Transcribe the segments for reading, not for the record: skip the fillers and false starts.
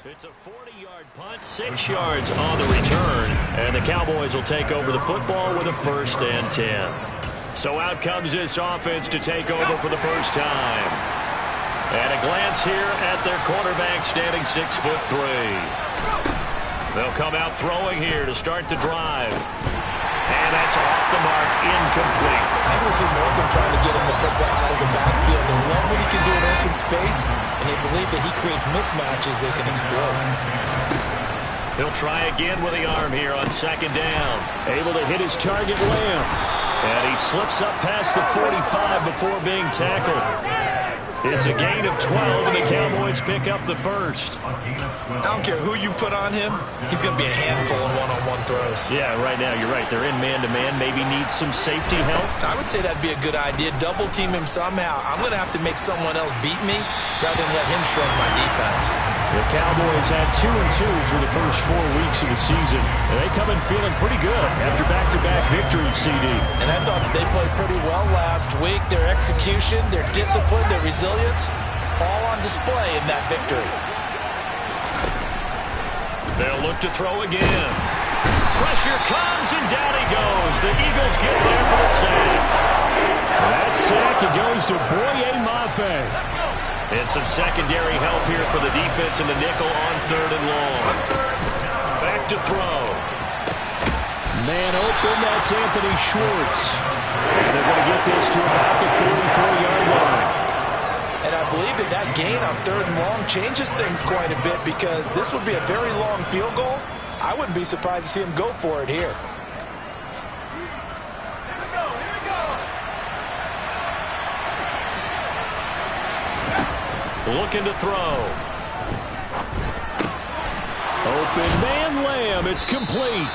It's a 40-yard punt, 6 yards on the return, and the Cowboys will take over the football with a 1st and 10. So out comes this offense to take over for the first time. And a glance here at their quarterback standing 6'3". They'll come out throwing here to start the drive. And that's off the mark, incomplete. I will see Morgan trying to get him the football out of the backfield. They love what he can do in open space, and they believe that he creates mismatches they can exploit. He'll try again with the arm here on 2nd down. Able to hit his target, Lamb. And he slips up past the 45 before being tackled. It's a gain of 12, and the Cowboys pick up the first. I don't care who you put on him. He's going to be a handful in one-on-one throws. Yeah, right now you're right. They're in man-to-man. Maybe need some safety help. I would say that'd be a good idea. Double team him somehow. I'm going to have to make someone else beat me rather than let him shrink my defense. The Cowboys had 2-2 through the first 4 weeks of the season. And they come in feeling pretty good after back-to-back victories, CD. And I thought that they played pretty well last week. Their execution, their discipline, their resilience, all on display in that victory. They'll look to throw again. Pressure comes, and down he goes. The Eagles get there for the sack. That sack, it goes to Boye Mafe. And some secondary help here for the defense in the nickel on 3rd and long. Back to throw. Man open, that's Anthony Schwartz. And they're going to get this to about the 44-yard line. And I believe that that gain on 3rd and long changes things quite a bit, because this would be a very long field goal. I wouldn't be surprised to see him go for it here. Looking to throw. Open man, Lamb. It's complete.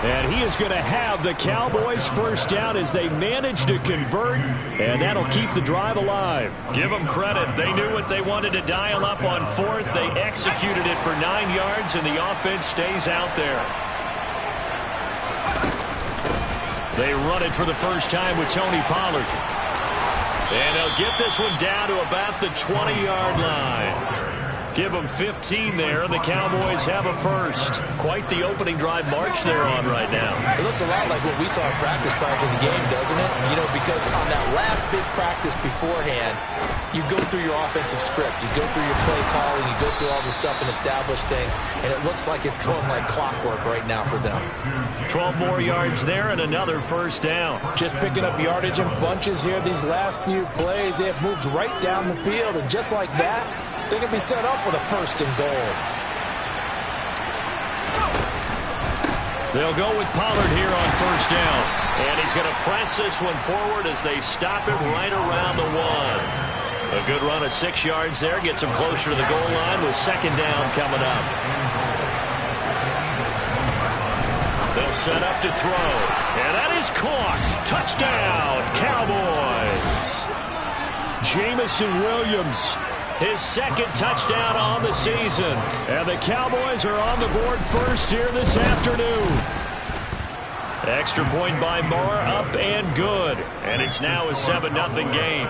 And he is going to have the Cowboys first down as they manage to convert, and that'll keep the drive alive. Give them credit. They knew what they wanted to dial up on 4th. They executed it for 9 yards, and the offense stays out there. They run it for the first time with Tony Pollard. And they'll get this one down to about the 20-yard line. Give them 15 there, and the Cowboys have a first. Quite the opening drive march they're on right now. It looks a lot like what we saw in practice prior to the game, doesn't it? You know, because on that last big practice beforehand, you go through your offensive script. You go through your play calling. You go through all the stuff and establish things, and it looks like it's going like clockwork right now for them. 12 more yards there and another first down. Just picking up yardage in bunches here. These last few plays, they have moved right down the field, and just like that, they can be set up with a 1st and goal. They'll go with Pollard here on 1st down. And he's going to press this one forward as they stop it right around the 1. A good run of 6 yards there. Gets him closer to the goal line with 2nd down coming up. They'll set up to throw. And that is caught. Touchdown, Cowboys. Jamison Williams. His 2nd touchdown on the season. And the Cowboys are on the board first here this afternoon. Extra point by Moore, up and good. And it's now a 7-0 game.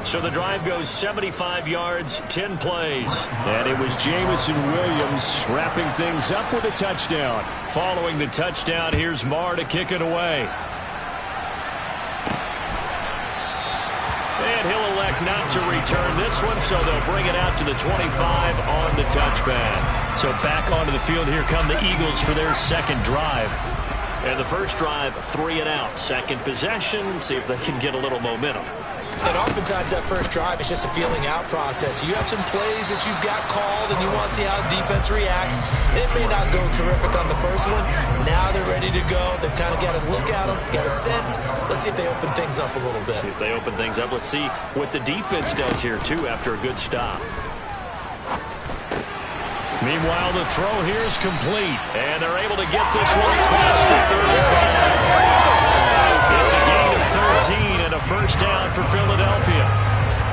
So the drive goes 75 yards, 10 plays. And it was Jamison Williams wrapping things up with a touchdown. Following the touchdown, here's Moore to kick it away. And he'll elect not to return this one, so they'll bring it out to the 25 on the touchback. So back onto the field, here come the Eagles for their 2nd drive. And the first drive, 3 and out. 2nd possession, see if they can get a little momentum. And oftentimes that first drive is just a feeling out process. You have some plays that you've got called and you want to see how defense reacts. It may not go terrific on the first one. Now they're ready to go. They've kind of got to look at them, got a sense. Let's see if they open things up a little bit. See if they open things up. Let's see what the defense does here, too, after a good stop. Meanwhile, the throw here is complete. And they're able to get this one across the 35. It's a gain of 13 and a first down for Philadelphia.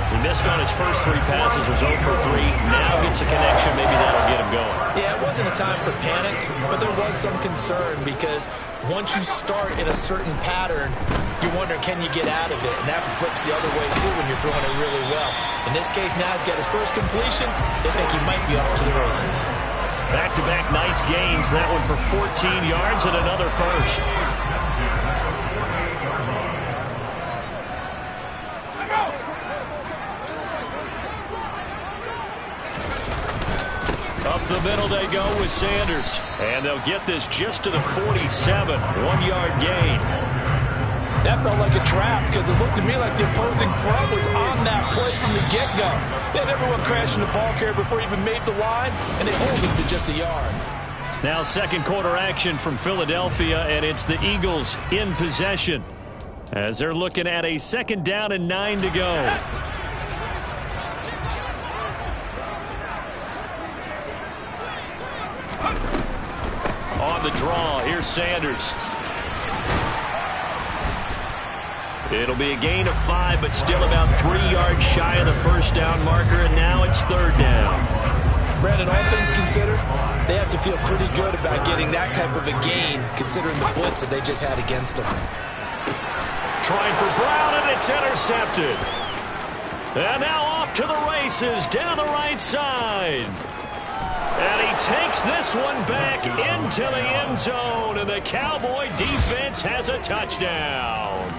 He missed on his first 3 passes, was 0 for 3. Now gets a connection. Maybe that'll get him going. Yeah, it wasn't a time for panic, but there was some concern because once you start in a certain pattern, you wonder, can you get out of it? And that flips the other way, too, when you're throwing it really well. In this case, now he's got his first completion. They think he might be off to the races. Back-to-back nice gains. That one for 14 yards and another first. Up the middle they go with Sanders. And they'll get this just to the 47. 1-yard gain. That felt like a trap because it looked to me like the opposing front was on that play from the get-go. They had everyone crashing the ball carrier before he even made the line, and they hold him to just a yard. Now second quarter action from Philadelphia, and it's the Eagles in possession as they're looking at a 2nd down and 9 to go. On the draw, here's Sanders. It'll be a gain of 5, but still about 3 yards shy of the first down marker, and now it's 3rd down. Brandon, all things considered, they have to feel pretty good about getting that type of a gain, considering the blitz that they just had against them. Trying for Brown, and it's intercepted. And now off to the races down the right side. And he takes this one back into the end zone, and the Cowboy defense has a touchdown.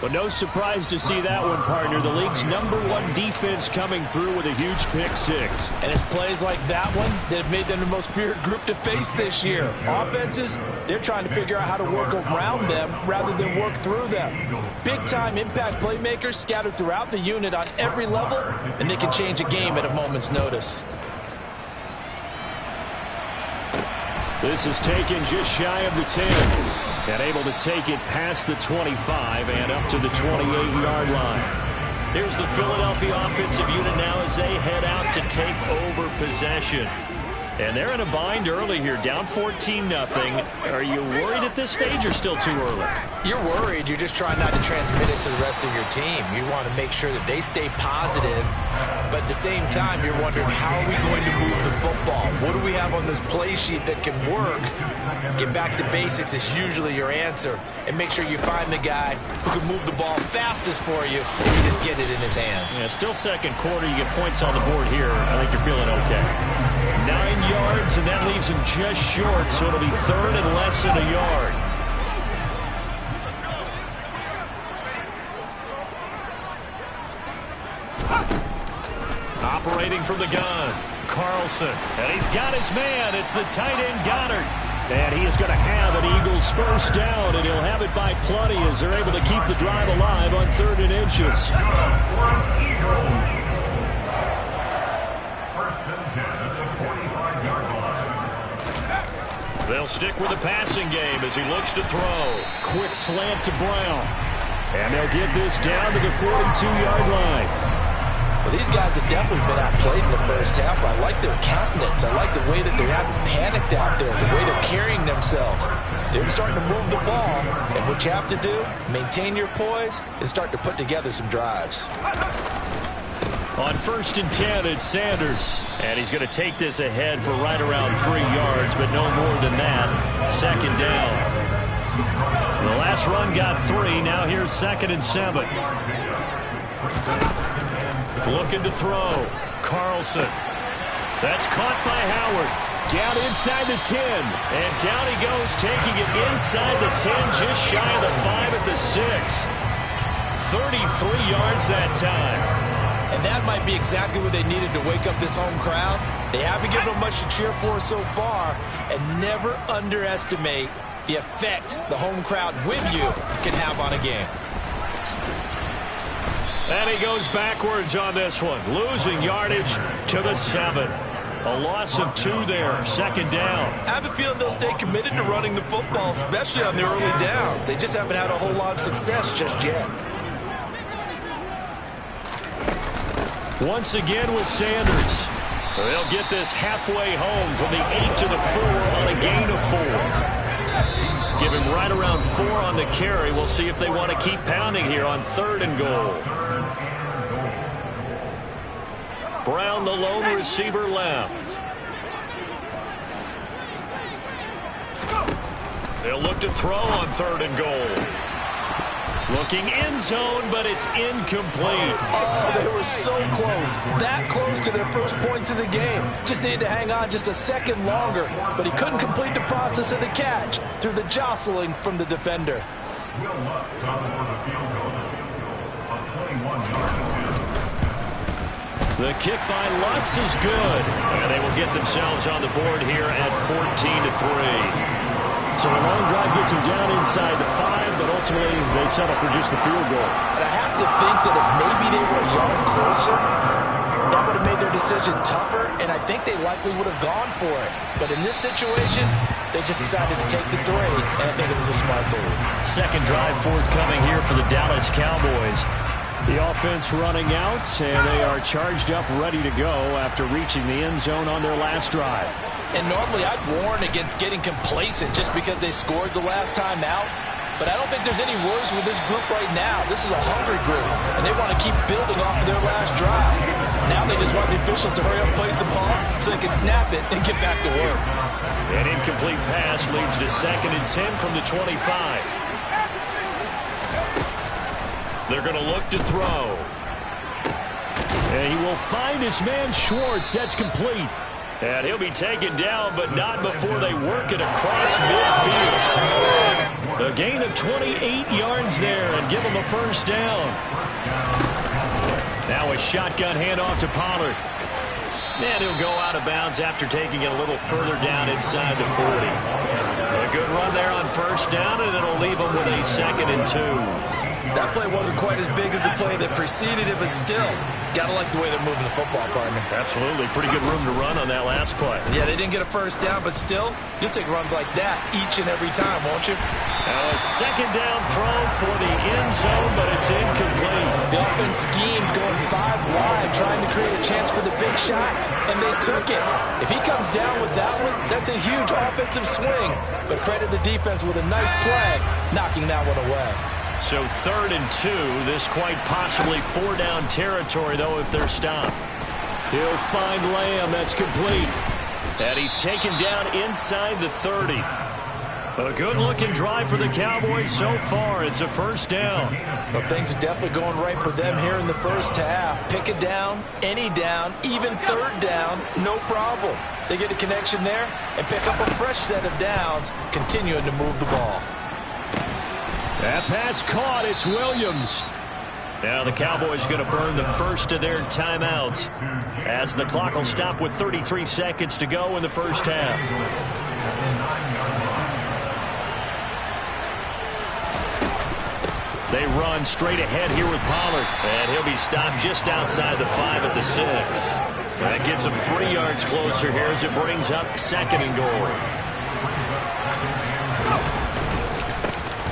But no surprise to see that one, partner. The league's #1 defense coming through with a huge pick-6. And it's plays like that one that have made them the most feared group to face this year. Offenses, they're trying to figure out how to work around them rather than work through them. Big-time impact playmakers scattered throughout the unit on every level, and they can change a game at a moment's notice. This is taken just shy of the 10. And able to take it past the 25 and up to the 28-yard line. Here's the Philadelphia offensive unit now as they head out to take over possession. And they're in a bind early here, down 14-0. Are you worried at this stage or still too early? You're worried. You're just trying not to transmit it to the rest of your team. You want to make sure that they stay positive, but at the same time, you're wondering, how are we going to move the football? What do we have on this play sheet that can work? Get back to basics is usually your answer, and make sure you find the guy who can move the ball fastest for you if you just get it in his hands. Yeah, still second quarter. You get points on the board here. I think you're feeling okay. 9 yards, and that leaves him just short, so it'll be 3rd and less than a yard. Operating from the gun, Carlson, and he's got his man. It's the tight end Goddard. And he is going to have an Eagles first down, and he'll have it by plenty as they're able to keep the drive alive on 3rd and inches. They'll stick with the passing game as he looks to throw. Quick slant to Brown. And they'll get this down to the 42-yard line. Well, these guys have definitely been outplayed in the first half. I like their countenance. I like the way that they haven't panicked out there, the way they're carrying themselves. They're starting to move the ball, and what you have to do, maintain your poise and start to put together some drives. On 1st and 10, it's Sanders. And he's going to take this ahead for right around 3 yards, but no more than that. 2nd down. The last run got 3. Now here's 2nd and 7. Looking to throw. Carlson. That's caught by Howard. Down inside the 10. And down he goes, taking it inside the 10, just shy of the 5 at the 6. 33 yards that time. And that might be exactly what they needed to wake up this home crowd. They haven't given them much to cheer for so far, and never underestimate the effect the home crowd with you can have on a game. And he goes backwards on this one, losing yardage to the 7. A loss of 2 there, 2nd down. I have a feeling they'll stay committed to running the football, especially on the early downs. They just haven't had a whole lot of success just yet. Once again with Sanders. They'll get this halfway home from the 8 to the 4 on a gain of 4. Give him right around 4 on the carry. We'll see if they want to keep pounding here on 3rd and goal. Brown, the lone receiver, left. They'll look to throw on 3rd and goal. Looking end zone, but it's incomplete. Oh, they were so close. That close to their first points of the game. Just needed to hang on just a second longer, but he couldn't complete the process of the catch through the jostling from the defender. The kick by Lutz is good, and they will get themselves on the board here at 14-3. So a long drive gets them down inside the 5, but ultimately they settle for just the field goal. And I have to think that if maybe they were a yard closer, that would have made their decision tougher, and I think they likely would have gone for it. But in this situation, they just decided to take the 3, and I think it was a smart move. Second drive forthcoming here for the Dallas Cowboys. The offense running out, and they are charged up, ready to go after reaching the end zone on their last drive. And normally I'd warn against getting complacent just because they scored the last time out. But I don't think there's any worries with this group right now. This is a hungry group, and they want to keep building off of their last drive. Now they just want the officials to hurry up and place the ball so they can snap it and get back to work. An incomplete pass leads to 2nd and 10 from the 25. They're going to look to throw. And he will find his man Schwartz. That's complete. And he'll be taken down, but not before they work it across midfield. A gain of 28 yards there and give him a first down. Now a shotgun handoff to Pollard. And he'll go out of bounds after taking it a little further down inside the 40. A good run there on first down, and it'll leave him with a 2nd and 2. That play wasn't quite as big as the play that preceded it, but still, gotta like the way they're moving the football, partner. Absolutely. Pretty good room to run on that last play. Yeah, they didn't get a first down, but still, you'll take runs like that each and every time, won't you? Now a 2nd down throw for the end zone, but it's incomplete. The offense schemed going 5 wide, trying to create a chance for the big shot, and they took it. If he comes down with that one, that's a huge offensive swing. But credit the defense with a nice play, knocking that one away. So 3rd and 2, this quite possibly 4-down territory, though, if they're stopped. He'll find Lamb. That's complete. And he's taken down inside the 30. A good-looking drive for the Cowboys so far. It's a first down. Well, things are definitely going right for them here in the first half. Pick a down, any down, even 3rd down, no problem. They get a connection there and pick up a fresh set of downs, continuing to move the ball. That pass caught. It's Williams. Now the Cowboys going to burn the first of their timeouts as the clock will stop with 33 seconds to go in the first half. They run straight ahead here with Pollard, and he'll be stopped just outside the 5 at the 6. That gets him 3 yards closer here as it brings up 2nd and goal.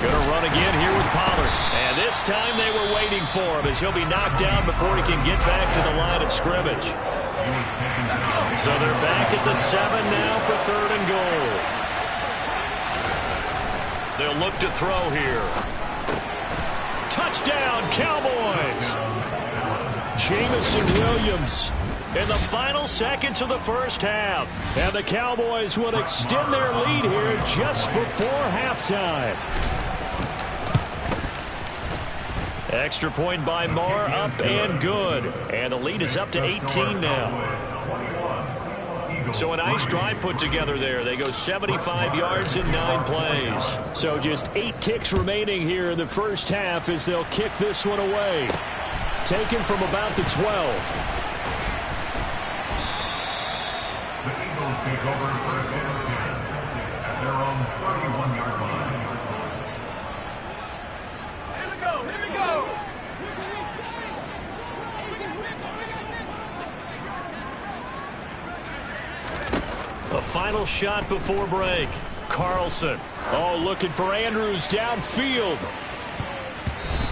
Going to run again here with Pollard. And this time they were waiting for him as he'll be knocked down before he can get back to the line of scrimmage. So they're back at the 7 now for 3rd and goal. They'll look to throw here. Touchdown, Cowboys! Jamison Williams. In the final seconds of the first half. And the Cowboys will extend their lead here just before halftime. Extra point by Marr, up and good. And the lead is up to 18 now. So a nice drive put together there. They go 75 yards in 9 plays. So just 8 ticks remaining here in the first half as they'll kick this one away. Taken from about the 12. The Eagles take over first and 10 at their own 31-yard line. A final shot before break. Carlson. Oh, looking for Andrews downfield.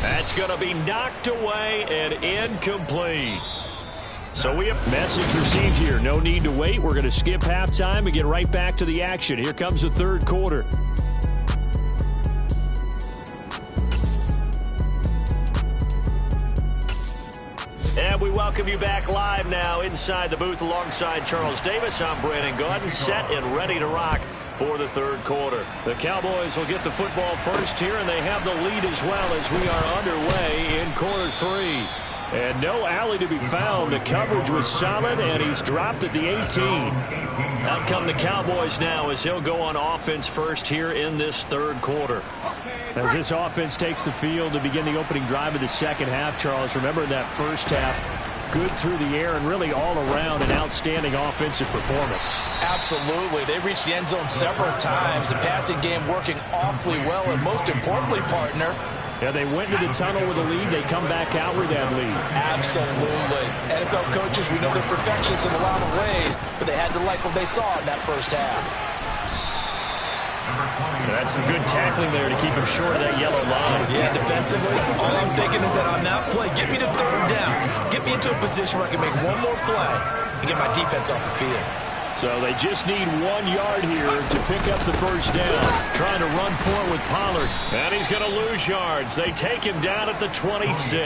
That's going to be knocked away and incomplete. So we have message received here. No need to wait. We're going to skip halftime and get right back to the action. Here comes the 3rd quarter. welcome you back live now inside the booth alongside Charles Davis. I'm Brandon Gaudin, set and ready to rock for the third quarter. The Cowboys will get the football first here, and they have the lead as well as we are underway in quarter three. And no alley to be found. The coverage was solid, and he's dropped at the 18. Out come the Cowboys now as he'll go on offense first here in this third quarter. As this offense takes the field to begin the opening drive of the second half, Charles, remember that first half, good through the air and really all around an outstanding offensive performance. Absolutely. They reached the end zone several times. The passing game working awfully well, and most importantly, partner, yeah, they went into the tunnel with a lead. They come back out with that lead. Absolutely. NFL coaches, we know they're perfectionists in a lot of ways, but they had to like what they saw in that first half. That's some good tackling there to keep him short of that yellow line. Yeah, defensively, all I'm thinking is that on that play, get me to third down. Get me into a position where I can make one more play and get my defense off the field. So they just need 1 yard here to pick up the first down. Trying to run for it with Pollard. And he's going to lose yards. They take him down at the 26.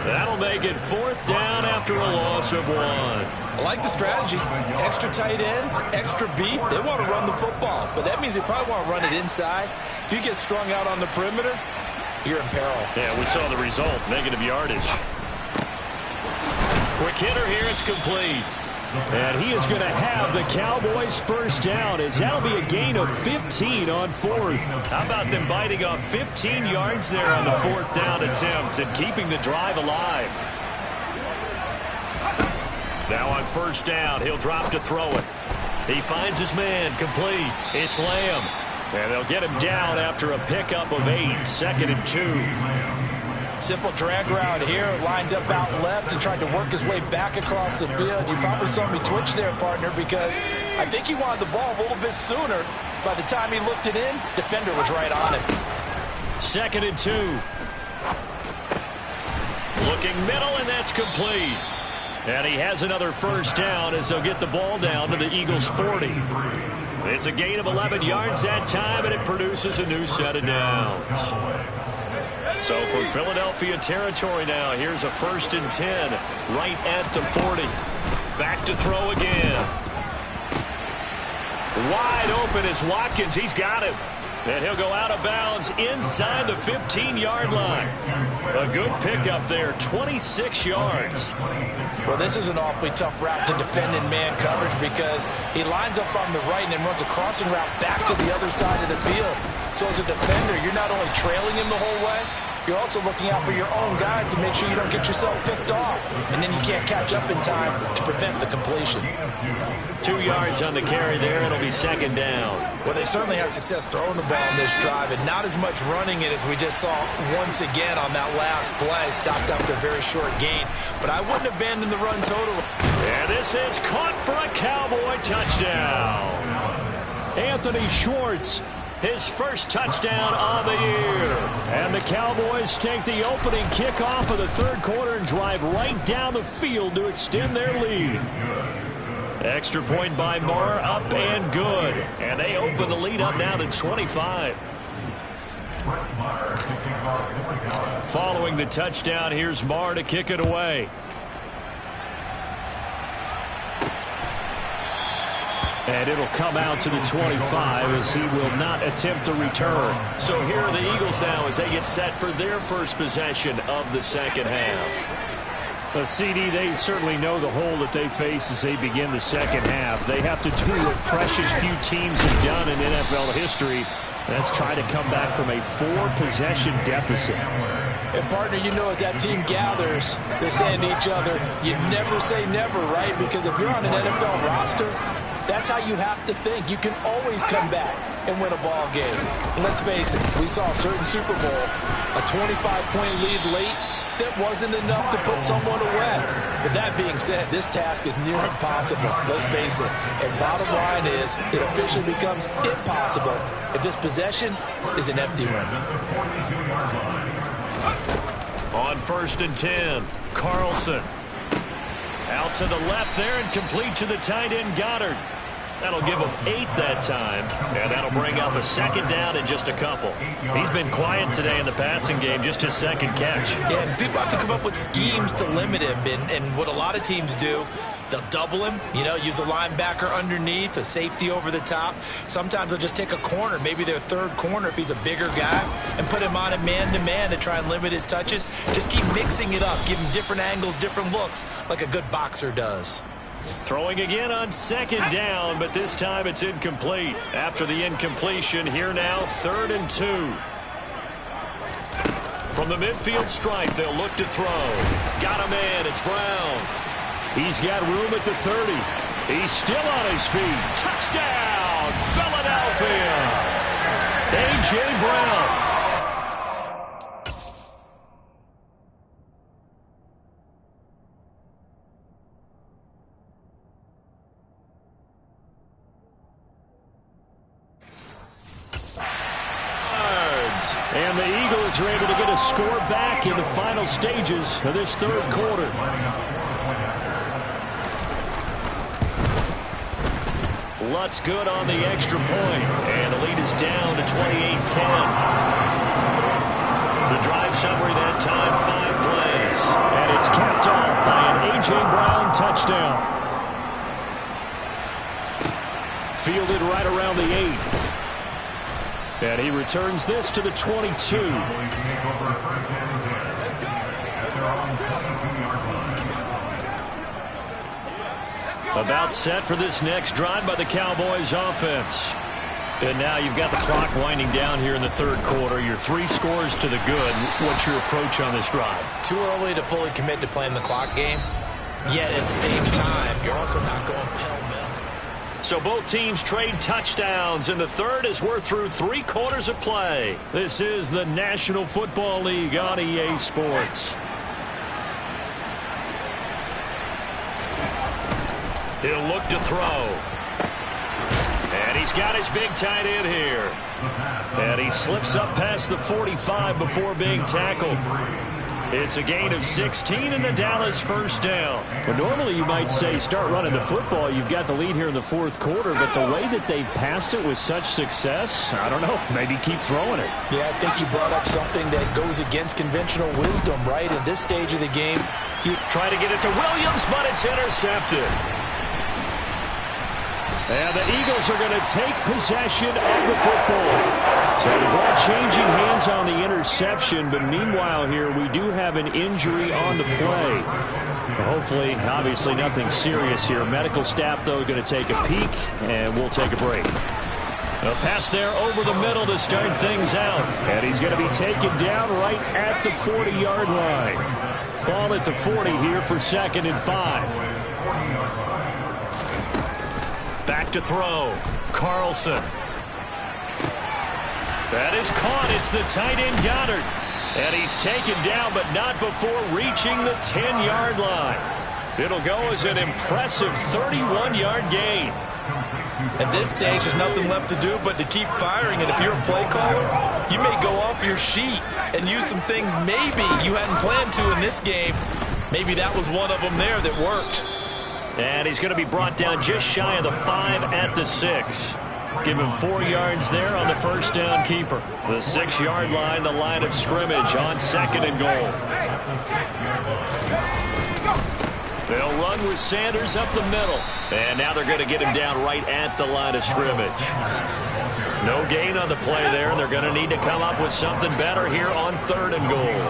That'll make it fourth down after a loss of 1. I like the strategy. Extra tight ends, extra beef. They want to run the football, but that means they probably want to run it inside. If you get strung out on the perimeter, you're in peril. Yeah, we saw the result, negative yardage. Quick hitter here, it's complete. And he is going to have the Cowboys first down, as that'll be a gain of 15 on fourth. How about them biting off 15 yards there on the fourth down attempt and keeping the drive alive? Now on first down, he'll drop to throw it. He finds his man, complete. It's Lamb. And they'll get him down after a pickup of 8, 2nd and 2. Simple drag route here, lined up out left and tried to work his way back across the field. You probably saw me twitch there, partner, because I think he wanted the ball a little bit sooner. By the time he looked it in, defender was right on it. 2nd and 2. Looking middle, and that's complete. And he has another first down as they'll get the ball down to the Eagles' 40. It's a gain of 11 yards that time, and it produces a new set of downs. So for Philadelphia territory now, here's a 1st and 10 right at the 40. Back to throw again. Wide open is Watkins. He's got him. And he'll go out of bounds inside the 15-yard line. A good pickup there, 26 yards. Well, this is an awfully tough route to defend in man coverage because he lines up on the right and then runs a crossing route back to the other side of the field. So as a defender, you're not only trailing him the whole way, you're also looking out for your own guys to make sure you don't get yourself picked off. And then you can't catch up in time to prevent the completion. 2 yards on the carry there. It'll be 2nd down. Well, they certainly had success throwing the ball on this drive and not as much running it as we just saw once again on that last play. Stopped after a very short gain. But I wouldn't abandon the run totally. And this is caught for a Cowboy touchdown. Anthony Schwartz, his first touchdown of the year. And the Cowboys take the opening kickoff of the third quarter and drive right down the field to extend their lead. Extra point by Marr, up and good. And they open the lead up now to 25. Following the touchdown, here's Marr to kick it away. And it'll come out to the 25 as he will not attempt to return. So here are the Eagles now as they get set for their first possession of the second half. CD, they certainly know the hole that they face as they begin the second half. They have to do what precious few teams have done in NFL history. That's try to come back from a 4-possession deficit. And, partner, you know, as that team gathers, they're saying to each other, you never say never, right? Because if you're on an NFL roster, that's how you have to think. You can always come back and win a ball game. And let's face it, we saw a certain Super Bowl, a 25-point lead late, that wasn't enough to put someone away. But that being said, this task is near impossible. Let's face it. And bottom line is, it officially becomes impossible if this possession is an empty one. On 1st and 10, Carlson. Out to the left there and complete to the tight end, Goddard. That'll give him 8 that time, and that'll bring up a second down in just a couple. He's been quiet today in the passing game, just his second catch. Yeah, and people have to come up with schemes to limit him, and what a lot of teams do, they'll double him, use a linebacker underneath, a safety over the top. Sometimes they'll just take a corner, maybe their third corner if he's a bigger guy, and put him on a man-to-man to try and limit his touches. Just keep mixing it up, give him different angles, different looks, like a good boxer does. Throwing again on second down, but this time it's incomplete. After the incompletion, here now, 3rd and 2. From the midfield stripe, they'll look to throw. Got a man, it's Brown. He's got room at the 30. He's still on his feet. Touchdown, Philadelphia. A.J. Brown. And the Eagles are able to get a score back in the final stages of this third quarter. Lutz good on the extra point, and the lead is down to 28-10. The drive summary that time, 5 plays. And it's capped off by an A.J. Brown touchdown. Fielded right around the 8. And he returns this to the 22. About set for this next drive by the Cowboys offense. And now you've got the clock winding down here in the third quarter. Your 3 scores to the good. What's your approach on this drive? Too early to fully commit to playing the clock game. Yet at the same time, you're also not going pell-mell. So both teams trade touchdowns in the third as we're through 3 quarters of play. This is the National Football League on EA Sports. He'll look to throw. And he's got his big tight end here. And he slips up past the 45 before being tackled. It's a gain of 16 in the Dallas first down. Well, normally you might say start running the football. You've got the lead here in the fourth quarter, but the way that they've passed it with such success, I don't know, maybe keep throwing it. Yeah, I think you brought up something that goes against conventional wisdom, right? At this stage of the game, you try to get it to Williams, but it's intercepted. And the Eagles are going to take possession of the football. So the ball changing hands on the interception, but meanwhile here we do have an injury on the play. Hopefully, obviously nothing serious here. Medical staff, though, going to take a peek, and we'll take a break. A pass there over the middle to start things out. And he's going to be taken down right at the 40-yard line. Ball at the 40 here for 2nd and 5. Back to throw. Carlson. That is caught. It's the tight end Goddard. And he's taken down, but not before reaching the 10-yard line. It'll go as an impressive 31-yard gain. At this stage, there's nothing left to do but to keep firing. And if you're a play caller, you may go off your sheet and use some things maybe you hadn't planned to in this game. Maybe that was one of them there that worked. And he's going to be brought down just shy of the 5 at the 6. Give him 4 yards there on the first down keeper. The 6-yard line, the line of scrimmage on 2nd and goal. They'll run with Sanders up the middle. And now they're going to get him down right at the line of scrimmage. No gain on the play there, and they're going to need to come up with something better here on 3rd and goal.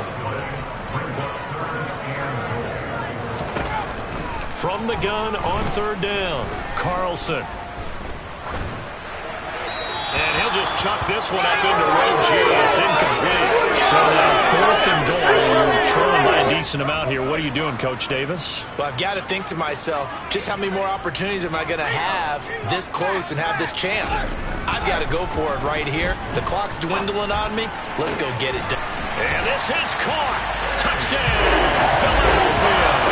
From the gun on 3rd down, Carlson. And he'll just chuck this one up into row G. It's incomplete. So now 4th and goal. You're trailing by a decent amount here. What are you doing, Coach Davis? Well, I've got to think to myself, just how many more opportunities am I going to have this close and have this chance? I've got to go for it right here. The clock's dwindling on me. Let's go get it done. And this is caught. Touchdown, Philadelphia.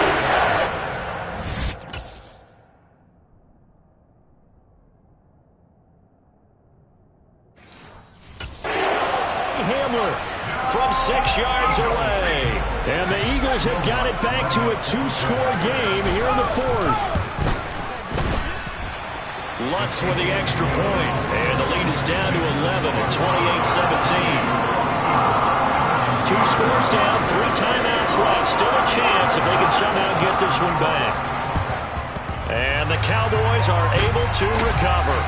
From 6 yards away. And the Eagles have got it back to a 2-score game here in the 4th. Lutz with the extra point, and the lead is down to 11 at 28-17. 2 scores down, 3 timeouts left. Still a chance if they can somehow get this one back. And the Cowboys are able to recover.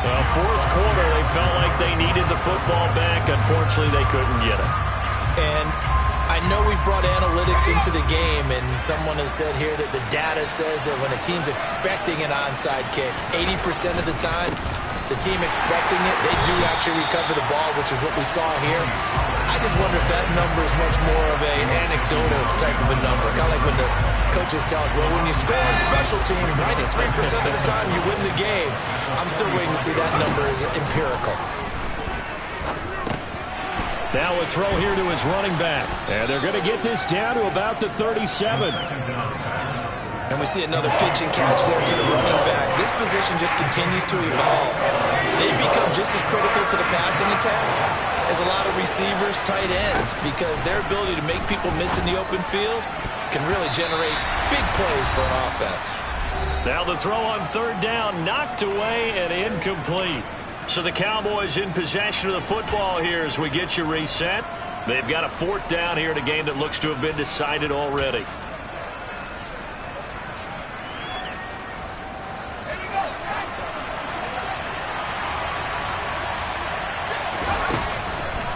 The fourth quarter, they felt like they needed the football back. Unfortunately, they couldn't get it. And I know we brought analytics into the game, and someone has said here that the data says that when a team's expecting an onside kick, 80% of the time, the team expecting it, they do actually recover the ball, which is what we saw here. I just wonder if that number is much more of an anecdotal type of a number. Kind of like when the coaches tell us, well, when you score on special teams, 93% of the time you win the game. I'm still waiting to see that number is empirical. Now a throw here to his running back. And they're going to get this down to about the 37. And we see another pitch and catch there to the running back. This position just continues to evolve. They become just as critical to the passing attack as a lot of receivers, tight ends, because their ability to make people miss in the open field can really generate big plays for an offense. Now the throw on third down, knocked away and incomplete. So the Cowboys in possession of the football here as we get you reset. They've got a fourth down here in a game that looks to have been decided already.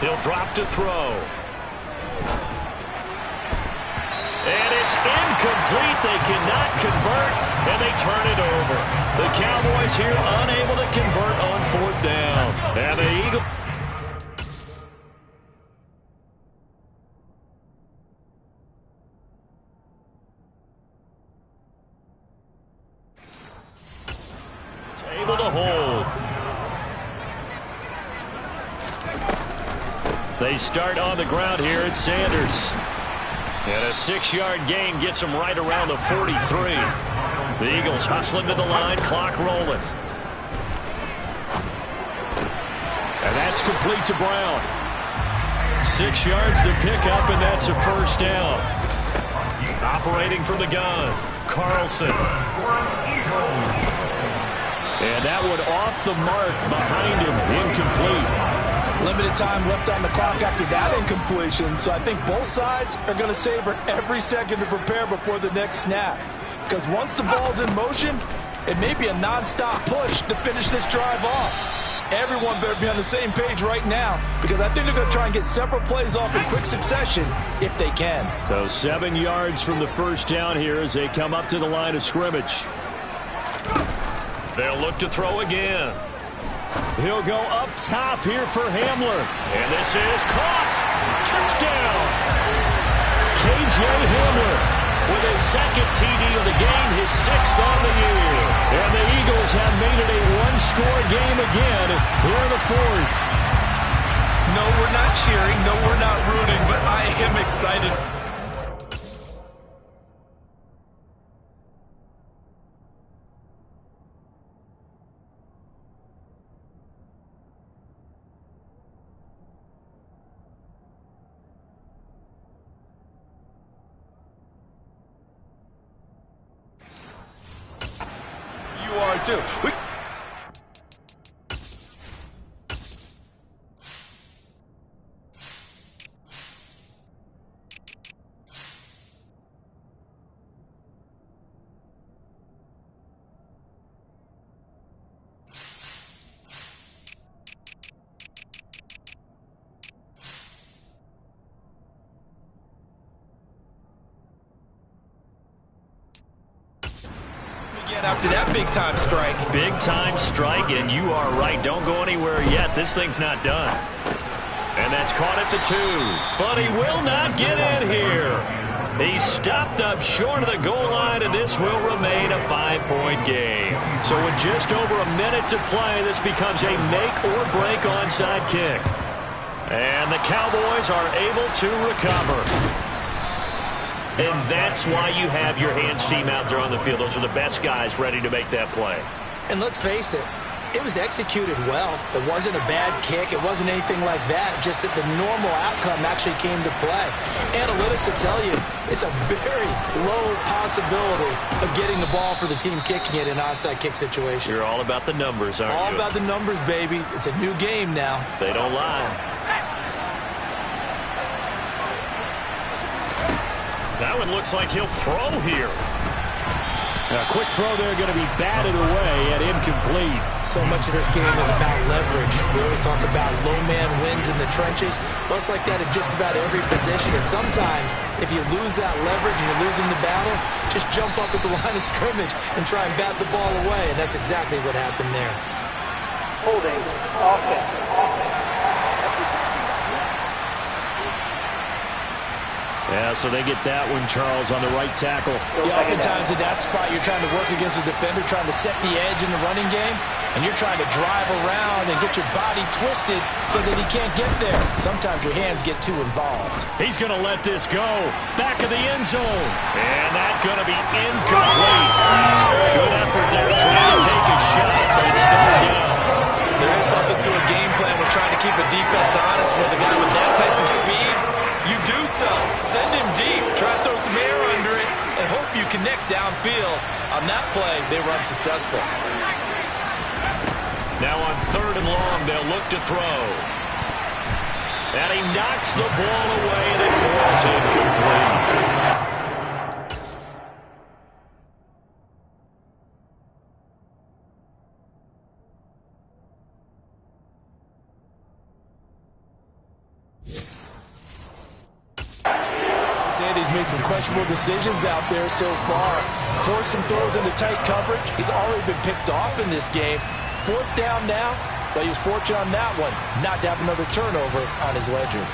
He'll drop to throw. And it's incomplete. They cannot convert, and they turn it over. The Cowboys here unable to convert on fourth down. And the Eagles... able to hold. They start on the ground here at Sanders. And a 6-yard gain gets them right around the 43. The Eagles hustling to the line, clock rolling. And that's complete to Brown. 6 yards the pickup, and that's a first down. Operating from the gun, Carlson. And that one off the mark behind him, incomplete. Limited time left on the clock after that incompletion, so I think both sides are going to savor every second to prepare before the next snap. Because once the ball's in motion, it may be a non-stop push to finish this drive off. Everyone better be on the same page right now, because I think they're going to try and get several plays off in quick succession if they can. So 7 yards from the first down here as they come up to the line of scrimmage. They'll look to throw again. He'll go up top here for Hamler. And this is caught. Touchdown. K.J. Hamler with his second TD of the game, his 6th on the year. And the Eagles have made it a one-score game again here in the fourth. No, we're not cheering. No, we're not rooting, but I am excited. Too. After that big-time strike. Big-time strike, and you are right. Don't go anywhere yet. This thing's not done. And that's caught at the 2. But he will not get in here. He stopped up short of the goal line, and this will remain a 5-point game. So with just over a minute to play, this becomes a make-or-break onside kick. And the Cowboys are able to recover. And that's why you have your hands team out there on the field. Those are the best guys ready to make that play. And let's face it, It was executed well. It wasn't a bad kick. It wasn't anything like that. Just that the normal outcome actually came to play. Analytics will tell you it's a very low possibility of getting the ball for the team kicking it in an onside kick situation. You're all about the numbers, aren't you? All about the numbers, baby. It's a new game now. They don't lie. That one looks like he'll throw here. A quick throw there, going to be batted away and incomplete. So much of this game is about leverage. We always talk about low man wins in the trenches. Well, it's like that in just about every position. And sometimes, if you lose that leverage and you're losing the battle, just jump up at the line of scrimmage and try and bat the ball away. And that's exactly what happened there. Holding, offense. Yeah, so they get that one, Charles, on the right tackle. Yeah, oftentimes in that spot, you're trying to work against a defender, trying to set the edge in the running game, and you're trying to drive around and get your body twisted so that he can't get there. Sometimes your hands get too involved. He's going to let this go. Back of the end zone. And that's going to be incomplete. Good effort there trying to take a shot, but it's third down. There is something to a game plan with trying to keep a defense honest with a guy with that type of speed. You do so. Send him deep. Try to throw some air under it and hope you connect downfield. On that play, they run successful. Now on third and long, they'll look to throw. And he knocks the ball away, and it falls incomplete. He's made some questionable decisions out there so far. Forced some throws into tight coverage. He's already been picked off in this game. Fourth down now, but he was fortunate on that one not to have another turnover on his ledger.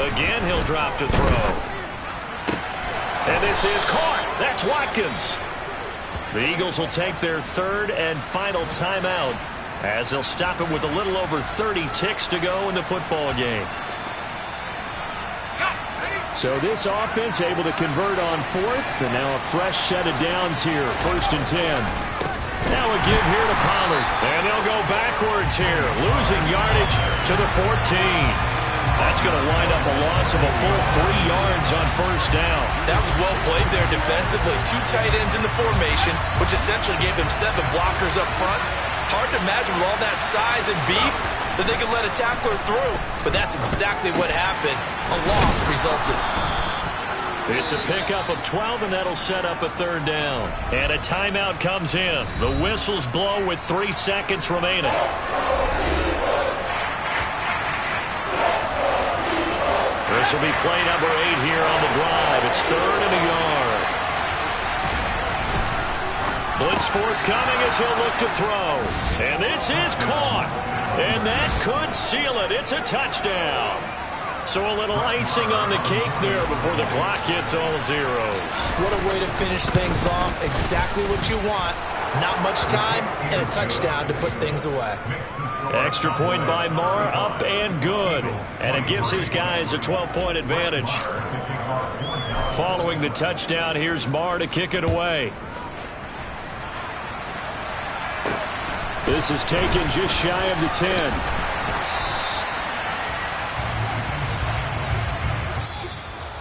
Again, he'll drop to throw. And this is caught. That's Watkins. The Eagles will take their third and final timeout, as they'll stop it with a little over 30 ticks to go in the football game. So this offense able to convert on fourth, and now a fresh set of downs here, 1st and 10. Now a give here to Pollard, and they'll go backwards here, losing yardage to the 14. That's going to wind up a loss of a full 3 yards on 1st down. That was well played there defensively. 2 tight ends in the formation, which essentially gave them 7 blockers up front. Hard to imagine with all that size and beef that they could let a tackler through. But that's exactly what happened. A loss resulted. It's a pickup of 12, and that'll set up a 3rd down. And a timeout comes in. The whistles blow with 3 seconds remaining. This will be play number 8 here on the drive. It's 3rd and a yard. Blitz forthcoming as he'll look to throw. And this is caught. And that could seal it. It's a touchdown. So a little icing on the cake there before the clock hits all zeros. What a way to finish things off. Exactly what you want. Not much time and a touchdown to put things away. Extra point by Marr, up and good. And it gives his guys a 12-point advantage. Following the touchdown, here's Marr to kick it away. This is taken just shy of the 10.